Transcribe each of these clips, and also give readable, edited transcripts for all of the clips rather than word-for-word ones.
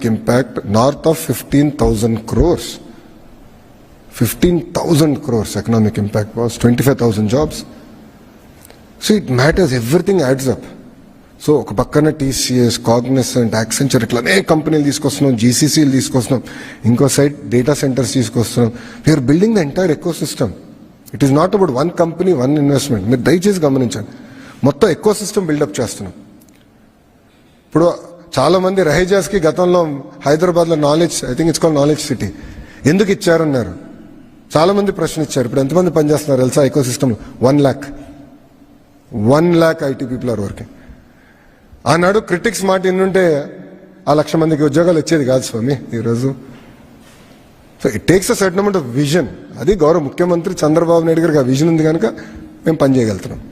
impact north of 15,000 crores. 15,000 crores economic impact was 25,000 jobs. So it matters, everything adds up. So ఒక పక్కన TCS, Cognizant, Accenture ఇట్లా అనేక కంపెనీలు తీసుకొస్తున్నాం, జీసీసీలు తీసుకొస్తున్నాం, ఇంకో సైడ్ డేటా సెంటర్స్ తీసుకొస్తున్నాం. We're building the entire ecosystem. It is not about one company, one investment. మీరు దయచేసి గమనించండి, మొత్తం ఎకో సిస్టమ్ బిల్డప్ చేస్తున్నాం. ఇప్పుడు చాలా మంది రహేజాస్కి గతంలో హైదరాబాద్లో knowledge, I think it's call knowledge city, ఎందుకు ఇచ్చారన్నారు చాలా మంది ప్రశ్న ఇచ్చారు. ఇప్పుడు ఎంతమంది పనిచేస్తున్నారు తెలుసా ecosystem? 1 lakh IT people are working. ఆనాడు క్రిటిక్స్ మాట ఎన్నుంటే 1,00,000 మందికి ఉద్యోగాలు వచ్చేది కాదు స్వామి ఈరోజు. So it takes a certain amount of vision. అది గౌరవ ముఖ్యమంత్రి చంద్రబాబు నాయుడు గారికి ఆ విజన్ ఉంది కనుక మేము పనిచేయగలుగుతున్నాం.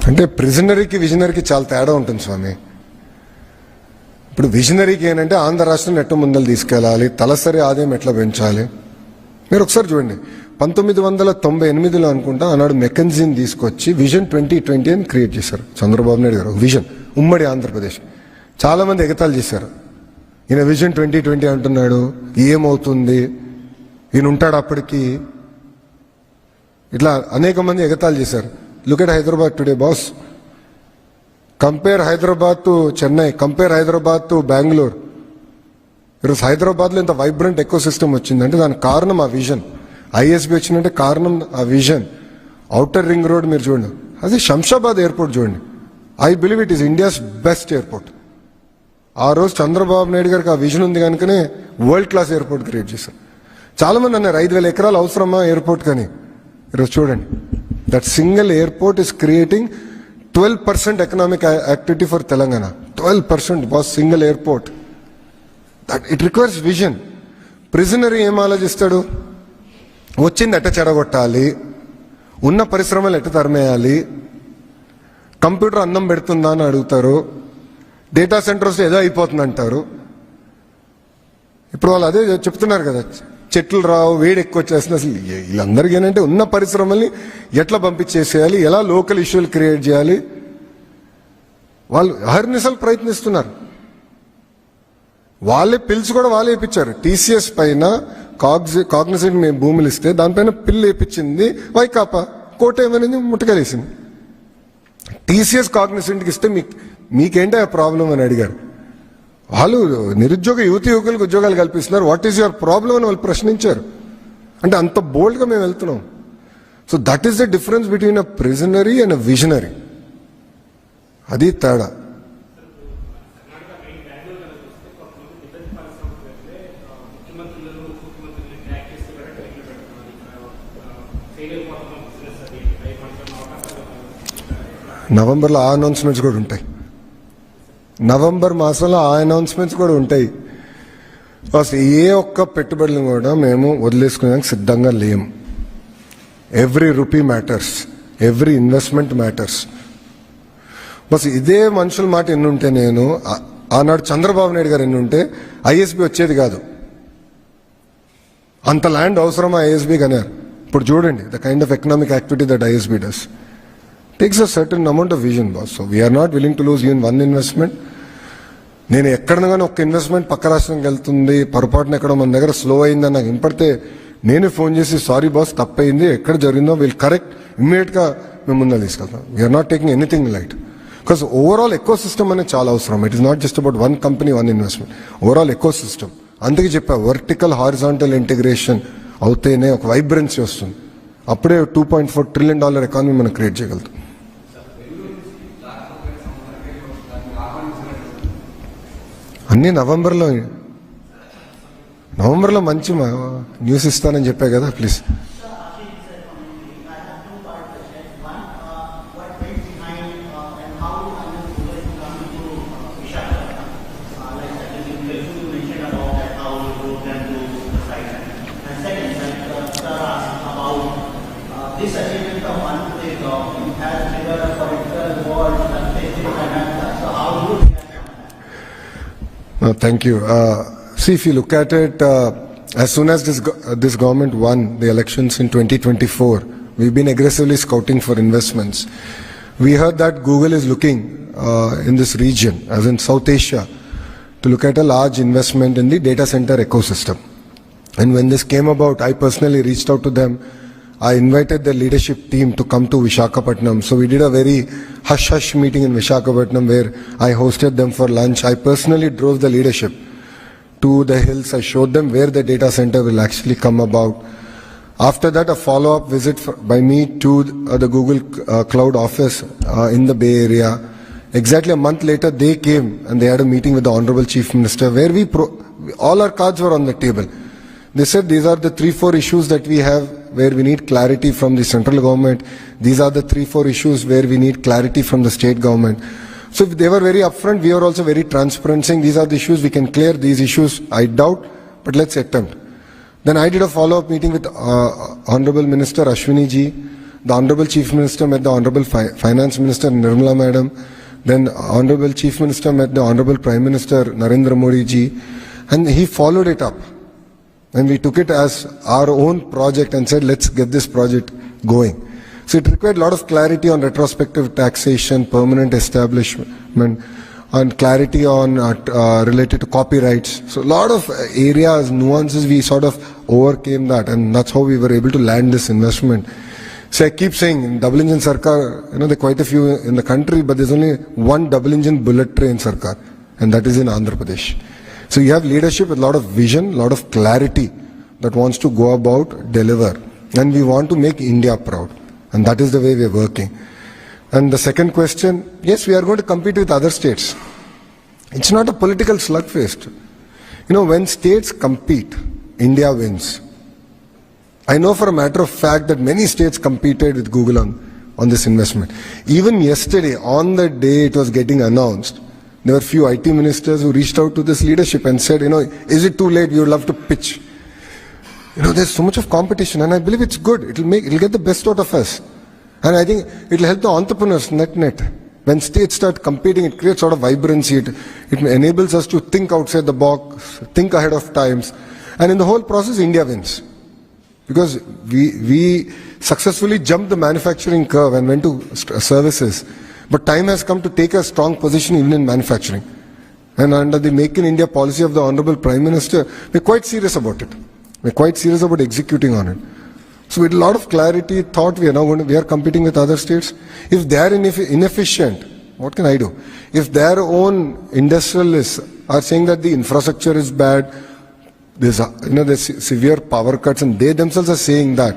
అంటే ప్రిజనరీకి విజనరీకి చాలా తేడా ఉంటుంది స్వామి. ఇప్పుడు విజనరీకి ఏంటంటే ఆంధ్ర రాష్ట్రం ఎట్లా ముందలు తీసుకెళ్ళాలి, తలసరి ఆదాయం ఎట్లా పెంచాలి. మీరు ఒకసారి చూడండి, 1998లో అనుకుంటా ఆనాడు మెకన్జీని తీసుకొచ్చి విజన్ 2020 అని క్రియేట్ చేశారు చంద్రబాబు నాయుడు గారు. విజన్ ఉమ్మడి ఆంధ్రప్రదేశ్. చాలా మంది ఎగతాళి చేశారు, ఈయన విజన్ 2020 అంటున్నాడు, ఏమవుతుంది, ఈయన ఉంటాడు అప్పటికి, ఇట్లా అనేక మంది ఎగతాళి చేశారు. Look at Hyderabad today, boss. Compare Hyderabad to Chennai. Compare Hyderabad to Bangalore. ఈరోజు హైదరాబాద్లో ఇంత వైబ్రెంట్ ఎకో సిస్టమ్ వచ్చిందంటే దానికి కారణం ఆ విజన్. ఐఎస్బి వచ్చిందంటే కారణం ఆ విజన్. ఔటర్ రింగ్ రోడ్ మీరు చూడండి, అది శంషాబాద్ ఎయిర్పోర్ట్ చూడండి. I believe it is India's best airport. ఆ రోజు చంద్రబాబు నాయుడు గారికి ఆ విజన్ ఉంది కనుకనే వరల్డ్ క్లాస్ ఎయిర్పోర్ట్ క్రియేట్ చేశారు. చాలా మంది అన్నారు 5,000 ఎకరాలు అవసరమా ఎయిర్పోర్ట్ కానీ. ఈరోజు చూడండి, that single airport is creating 12% economic activity for Telangana. 12% was single airport. That it requires vision. Prisoner ఏం ఆలోచిస్తాడు, వచ్చింది ఎట్ట చెడగొట్టాలి, ఉన్న పరిశ్రమలు ఎట్ట తరిమేయాలి, కంప్యూటర్ అన్నం పెడుతుందా అని అడుగుతారు, డేటా సెంటర్స్ ఏదో అయిపోతుంది అంటారు. ఇప్పుడు వాళ్ళు అదే చెప్తున్నారు కదా, చెట్లు రావు, వేడి ఎక్కువ వచ్చేస్తుంది. అసలు వీళ్ళందరికీ ఏంటంటే ఉన్న పరిశ్రమల్ని ఎట్లా పంపించేసేయాలి, ఎలా లోకల్ ఇష్యూలు క్రియేట్ చేయాలి, వాళ్ళు అహర్నిశలు ప్రయత్నిస్తున్నారు. వాళ్ళే పిల్స్ కూడా వాళ్ళే వేయించారు. టీసీఎస్ పైన కాగ్నిసెంట్ మేము భూములు ఇస్తే దానిపైన పిల్లు వేయించింది వైకాపా. కోట ఏమైంది, ముట్టకలేసింది. టీసీఎస్ కాగ్నిసెంట్కి ఇస్తే మీకేంటి ఆ ప్రాబ్లం అని అడిగారు. వాళ్ళు నిరుద్యోగ యువకులకు ఉద్యోగాలు కల్పిస్తున్నారు, వాట్ ఈస్ యువర్ ప్రాబ్లం అని వాళ్ళు ప్రశ్నించారు. అంటే అంత బోల్డ్గా మేము వెళ్తున్నాం. So that is the difference between a ప్రిజనరీ and a visionary. అది తేడా. నవంబర్లో ఆ అనౌన్స్మెంట్స్ కూడా ఉంటాయి. నవంబర్ మాసంలో ఆ అనౌన్స్మెంట్స్ కూడా ఉంటాయి. అసలు ఏ ఒక్క పెట్టుబడులను కూడా మేము వదిలేసుకునేందుకు సిద్ధంగా లేము. Every rupee matters, every investment matters. Bus ఇదే మనుషుల మాట ఎన్నుంటే, నేను ఆనాడు చంద్రబాబు నాయుడు గారు ఎన్నుంటే ఐఎస్బి వచ్చేది కాదు. అంత ల్యాండ్ అవసరమా ఐఎస్బికి అన్నారు. ఇప్పుడు చూడండి the kind of economic activity that ISB does. takes a certain amount of vision, boss. So we are not willing to lose even one investment. నేను ఎక్కడనగానే ఒక ఇన్వెస్ట్మెంట్ పక్క రాష్ట్రంకి వెళ్తుంది, పొరపాటున ఎక్కడ మన దగ్గర స్లో అయిందని నాకు వినపడితే నేనే ఫోన్ చేసి సారీ బాస్ తప్పయింది, ఎక్కడ జరిగిందో వీళ్ళు కరెక్ట్ ఇమ్మీడియట్గా మేము ముందు తీసుకెళ్తాం. We're not taking anything light. Because overall ecosystem అనేది చాలా అవసరం. It is not just about one company, one investment, overall ecosystem. అందుకే చెప్పా, వర్టికల్ హారిజాంటల్ ఇంటిగ్రేషన్ అవుతేనే ఒక వైబ్రెన్సీ వస్తుంది. అప్పుడే $2.4 trillion ఎకానమీ మనం క్రియేట్ చేయగలుగుతాం. అన్నీ నవంబర్లో మంచి న్యూస్ ఇస్తానని చెప్పా కదా, please. Thank you. See, if you look at it, as soon as this government won the elections in 2024, we've been aggressively scouting for investments. We heard that Google is looking in this region, as in South Asia, to look at a large investment in the data center ecosystem. And when this came about, I personally reached out to them. I invited the leadership team to come to Visakhapatnam. So we did a very hush-hush meeting in Visakhapatnam where I hosted them for lunch. I personally drove the leadership to the hills. I showed them where the data center will actually come about. After that, a follow-up visit by me to the Google Cloud office in the Bay Area. Exactly a month later, they came and they had a meeting with the Honorable Chief Minister where all our cards were on the table. They said these are the 3-4 issues that we have where we need clarity from the central government. These are the 3-4 issues where we need clarity from the state government. So they were very upfront. We were also very transparent, saying these are the issues we can clear. These issues I doubt, but let's attempt. Then I did a follow-up meeting with Honorable Minister Ashwini ji. The Honorable Chief Minister met the Honorable Finance Minister Nirmala Madam. Then Honorable Chief Minister met the Honorable Prime Minister Narendra Modi ji. And he followed it up. And we took it as our own project and said, let's get this project going. So it required a lot of clarity on retrospective taxation, permanent establishment, and clarity on related to copyrights. So a lot of areas, nuances, we sort of overcame that, and that's how we were able to land this investment. So I keep saying, in double engine Sarkar, there are quite a few in the country, but there's only one double engine bullet train Sarkar, and that is in Andhra Pradesh. So you have leadership with a lot of vision, a lot of clarity that wants to go about, deliver. And we want to make India proud. And that is the way we are working. And the second question, yes, we are going to compete with other states. It's not a political slugfest. When states compete, India wins. I know for a matter of fact that many states competed with Google on this investment. Even yesterday, on the day it was getting announced, there were few IT ministers who reached out to this leadership and said, is it too late? We would love to pitch. There's so much of competition, and I believe it's good. It'll get the best out of us. And I think it'll help the entrepreneurs net. When states start competing, it creates sort of vibrancy. It enables us to think outside the box, think ahead of times. And in the whole process, India wins. Because we successfully jumped the manufacturing curve and went to services. But time has come to take a strong position even in manufacturing. And under the Make in India policy of the Honorable Prime Minister, we're quite serious about it. We're quite serious about executing on it. So with a lot of clarity, thought we are competing with other states. If they are inefficient, what can I do? If their own industrialists are saying that the infrastructure is bad, there's severe power cuts, and they themselves are saying that,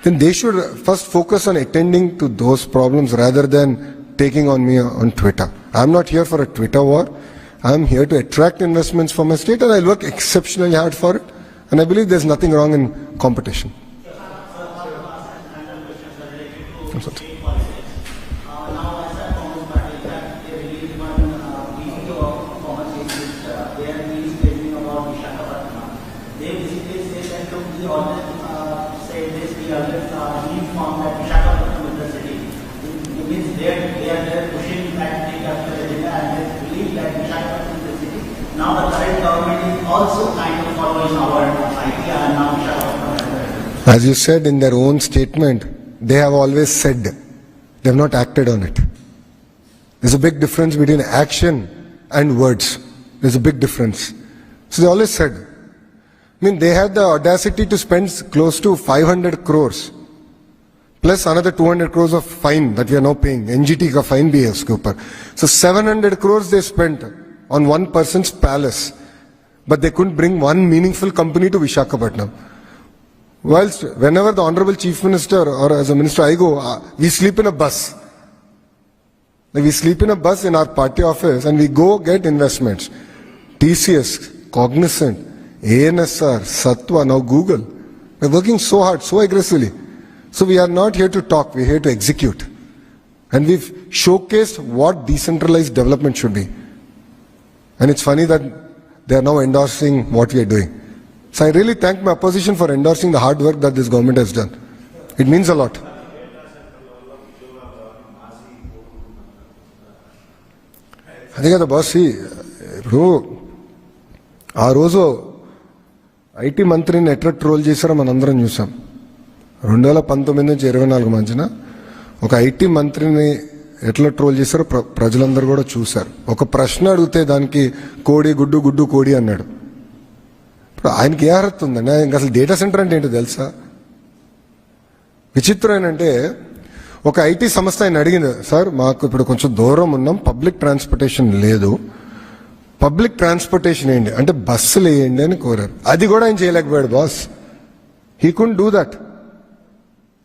then they should first focus on attending to those problems rather than taking on me on Twitter. I'm not here for a Twitter war. I'm here to attract investments for my state, and I'll work exceptionally hard for it. And I believe there's nothing wrong in competition. Now the current government is also kind of following our idea and now as you said in their own statement, they have always said, they have not acted on it. There's a big difference between action and words. There's a big difference. So they always said, they had the audacity to spend close to 500 crores plus another 200 crores of fine that we are now paying. NGT ka fine bhi hai uske upar. So 700 crores they spent on one person's palace, but they couldn't bring one meaningful company to Visakhapatnam. Whilst whenever the Honorable Chief Minister or as a minister I go, we sleep in a bus. We sleep in a bus in our party office and we go get investments. TCS, Cognizant, ANSR, Satwa, now Google. We're working so hard, so aggressively. So we are not here to talk, we're here to execute. And we've showcased what decentralized development should be. And it's funny that they are now endorsing what we are doing. So I really thank my opposition for endorsing the hard work that this government has done. It means a lot. I think the boss, ఆ రోజు IT మంత్రిని ఎట్లా troll చేశారో మనందరం చూసాం. 2019 నుంచి 24 మధ్యన ఒక ఐటీ మంత్రిని ఎట్లా ట్రోల్ చేశారో ప్రజలందరూ కూడా చూశారు. ఒక ప్రశ్న అడిగితే దానికి కోడి గుడ్డు గుడ్డు కోడి అన్నాడు. ఇప్పుడు ఆయనకి ఏ అర్హత ఉందండి? ఆయనకి అసలు డేటా సెంటర్ అంటే ఏంటో తెలుసా? విచిత్రం ఏంటంటే ఒక ఐటీ సంస్థ ఆయన అడిగింది, సార్ మాకు ఇప్పుడు కొంచెం దూరం ఉన్నాం, పబ్లిక్ ట్రాన్స్పోర్టేషన్ లేదు, పబ్లిక్ ట్రాన్స్పోర్టేషన్ ఏంటి అంటే బస్సులు వేయండి అని కోరారు. అది కూడా ఆయన చేయలేకపోయాడు boss. He could do that.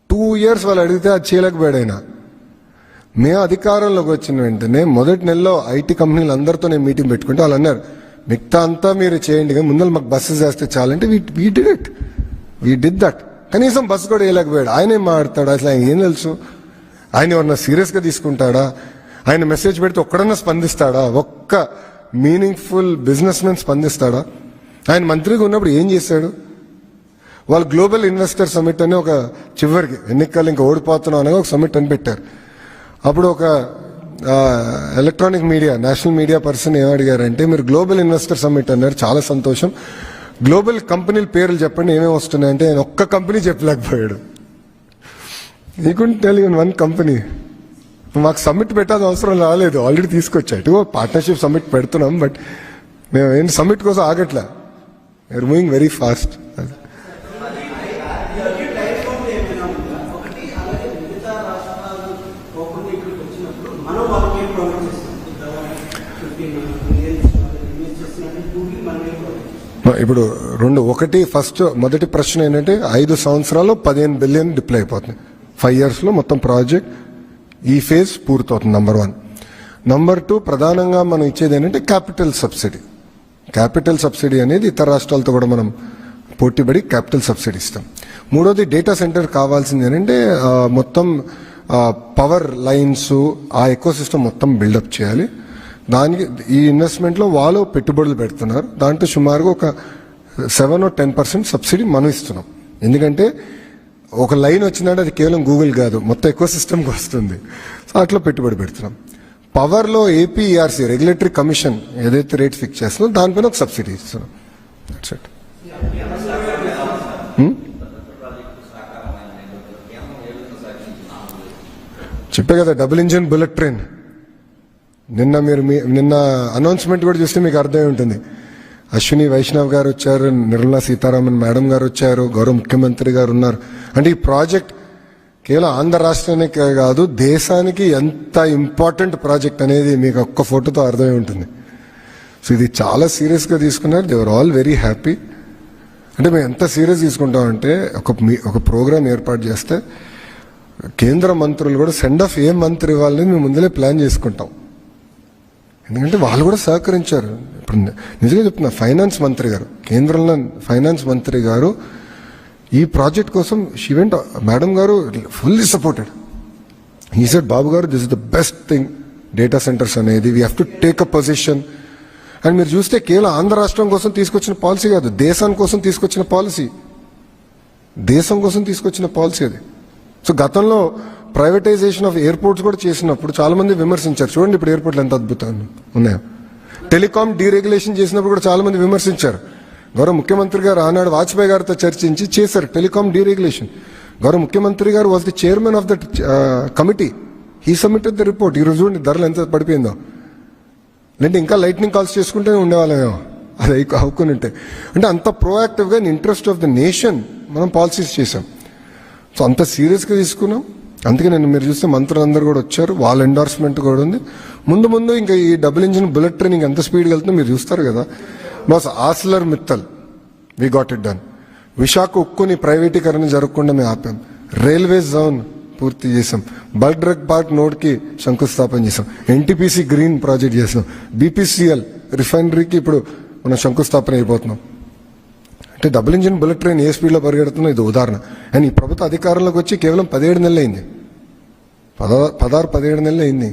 2 years వాళ్ళు అడిగితే అది చేయలేకపోయాడు ఆయన. మేము అధికారంలోకి వచ్చిన వెంటనే మొదటి నెలలో ఐటీ కంపెనీలు అందరితో నేను మీటింగ్ పెట్టుకుంటే వాళ్ళు అన్నారు, మిగతా అంతా మీరు చేయండి కానీ ముందర మాకు బస్సెస్ వేస్తే చాలంటే వీ డిడ్ దట్. కనీసం బస్సు కూడా వేయలేకపోయాడు. ఆయన ఏం మాట్లాడతాడు? అసలు ఆయన ఏం తెలుసు? ఆయన ఎవరన్నా సీరియస్గా తీసుకుంటాడా? ఆయన మెసేజ్ పెడితే ఒక్కడన్నా స్పందిస్తాడా? ఒక్క మీనింగ్ఫుల్ బిజినెస్ మ్యాన్ స్పందిస్తాడా? ఆయన మంత్రిగా ఉన్నప్పుడు ఏం చేశాడు? వాళ్ళు గ్లోబల్ ఇన్వెస్టర్ సమిట్ అని ఒక చివరికి ఎన్నికలు ఇంకా ఓడిపోతున్నాం అనగా ఒక సమిట్ అని పెట్టారు. అప్పుడు ఒక electronic media national media person ఏమడిగారంటే, మీరు గ్లోబల్ ఇన్వెస్టర్ సమిట్ అన్నారు, చాలా సంతోషం, గ్లోబల్ కంపెనీల పేర్లు చెప్పండి ఏమేమి వస్తున్నాయంటే ఆయన ఒక్క కంపెనీ చెప్పలేకపోయాడు. ఈ couldn't tell you one company. మాకు సమ్మిట్ పెట్టాల్సిన అవసరం రాలేదు, ఆల్రెడీ తీసుకొచ్చాయి. పార్ట్నర్షిప్ సమ్మిట్ పెడుతున్నాం, బట్ మేము ఏం సమ్మిట్ కోసం ఆగట్లా. We're moving very fast. ఇప్పుడు మొదటి ప్రశ్న ఏంటంటే 5 సంవత్సరాల్లో 15 బిలియన్ డిప్లై అయిపోతుంది. 5 years మొత్తం ప్రాజెక్ట్ ఈ ఫేజ్ పూర్తవుతుంది. నంబర్ 1. నంబర్ 2, ప్రధానంగా మనం ఇచ్చేది ఏంటంటే క్యాపిటల్ సబ్సిడీ. క్యాపిటల్ సబ్సిడీ అనేది ఇతర రాష్ట్రాలతో కూడా మనం పోటీపడి క్యాపిటల్ సబ్సిడీ ఇస్తాం. మూడోది, డేటా సెంటర్ కావాల్సింది ఏంటంటే మొత్తం పవర్ లైన్స్ ఆ ఎకో సిస్టమ్ మొత్తం బిల్డప్ చేయాలి. దానికి ఈ ఇన్వెస్ట్మెంట్లో వాళ్ళు పెట్టుబడులు పెడుతున్నారు. దాంట్లో సుమారుగా ఒక 7 or 10% సబ్సిడీ మనం ఇస్తున్నాం. ఎందుకంటే ఒక లైన్ వచ్చిందంటే అది కేవలం గూగుల్ కాదు, మొత్తం ఎకో సిస్టమ్కి వస్తుంది. సో అట్లా పెట్టుబడి పెడుతున్నాం. పవర్లో ఏపీఈఆర్సీ రెగ్యులేటరీ కమిషన్ ఏదైతే రేట్ ఫిక్స్ చేస్తుందో దానిపైన ఒక సబ్సిడీ ఇస్తున్నాం. That's it. చెప్పే కదా, డబుల్ ఇంజిన్ బుల్లెట్ ట్రైన్. నిన్న అనౌన్స్మెంట్ కూడా చూస్తే మీకు అర్థమై ఉంటుంది. అశ్విని వైష్ణవ్ గారు వచ్చారు, నిర్మలా సీతారామన్ మేడం గారు వచ్చారు, గౌరవ ముఖ్యమంత్రి గారు ఉన్నారు. అంటే ఈ ప్రాజెక్ట్ కేవలం ఆంధ్ర రాష్ట్రానికి కాదు, దేశానికి ఎంత ఇంపార్టెంట్ ప్రాజెక్ట్ అనేది మీకు ఒక్క ఫోటోతో అర్థమై ఉంటుంది. సో ఇది చాలా సీరియస్గా తీసుకున్నారు. They are all very happy. అంటే మేము ఎంత సీరియస్ తీసుకుంటామంటే ఒక ప్రోగ్రామ్ ఏర్పాటు చేస్తే కేంద్ర మంత్రులు కూడా సెండ్ ఆఫ్ ఏ మంత్రి ఇవ్వాలని మేము ముందలే ప్లాన్ చేసుకుంటాం. ఎందుకంటే వాళ్ళు కూడా సహకరించారు. ఇప్పుడు నిజంగా చెప్తున్నా, ఫైనాన్స్ మంత్రి గారు, కేంద్రంలో ఫైనాన్స్ మంత్రి గారు ఈ ప్రాజెక్ట్ కోసం madam garu fully supported. He said, Babu garu, this is the best thing data centres అనేది, we have to take a position. And మీరు చూస్తే కేవలం ఆంధ్ర రాష్ట్రం కోసం తీసుకొచ్చిన పాలసీ కాదు, దేశం కోసం తీసుకొచ్చిన పాలసీ అది. సో గతంలో ప్రైవేటైజేషన్ ఆఫ్ ఎయిర్పోర్ట్స్ కూడా చేసినప్పుడు చాలా మంది విమర్శించారు. చూడండి ఇప్పుడు ఎయిర్పోర్ట్లు ఎంత అద్భుతంగా ఉన్నాయో. టెలికాం డీరెగ్యులేషన్ చేసినప్పుడు కూడా చాలా మంది విమర్శించారు. గౌరవ ముఖ్యమంత్రి గారు ఆనాడు వాజ్పేయి గారితో చర్చించి చేశారు టెలికాం డీరెగ్యులేషన్. గౌరవ ముఖ్యమంత్రి గారు was the chairman of that committee. He submitted the report. ఈ రోజు చూడండి ధరలు ఎంత పడిపోయిందో. లేదంటే ఇంకా లైట్నింగ్ కాల్స్ చేసుకుంటూనే ఉండేవాళ్ళమేమో అది అవ్వుకుని ఉంటే. అంటే అంత ప్రోయాక్టివ్గా in interest of the nation మనం పాలసీస్ చేసాం. సో అంత సీరియస్గా తీసుకున్నాం. అందుకే మీరు చూస్తే మంత్రులందరూ కూడా వచ్చారు, వాళ్ళ ఎండార్స్మెంట్ కూడా ఉంది. ముందు ఇంకా ఈ డబుల్ ఇంజిన్ బుల్లెట్ ట్రైన్ ఎంత స్పీడ్గా వెళ్తుందో మీరు చూస్తారు కదా. Boss, ArcelorMittal we got it done. Visakha ఉక్కుని ప్రైవేటీకరణ జరగకుండా మేము ఆపాం. రైల్వే జోన్ పూర్తి చేసాం. బల్క్ డ్రగ్ పార్క్ నోడ్కి శంకుస్థాపన చేసాం. ఎన్టీపీసీ గ్రీన్ ప్రాజెక్ట్ చేసాం. బీపీసీఎల్ రిఫైనరీకి ఇప్పుడు మనం శంకుస్థాపన అయిపోతున్నాం. అంటే డబుల్ ఇంజిన్ బుల్లెట్ ట్రైన్ ఏ స్పీడ్లో పరిగెడుతుందో ఇది ఉదాహరణ. అండ్ ఈ ప్రభుత్వ అధికారంలోకి వచ్చి కేవలం 17 నెలలు అయింది. 16-17 నెలలు అయింది.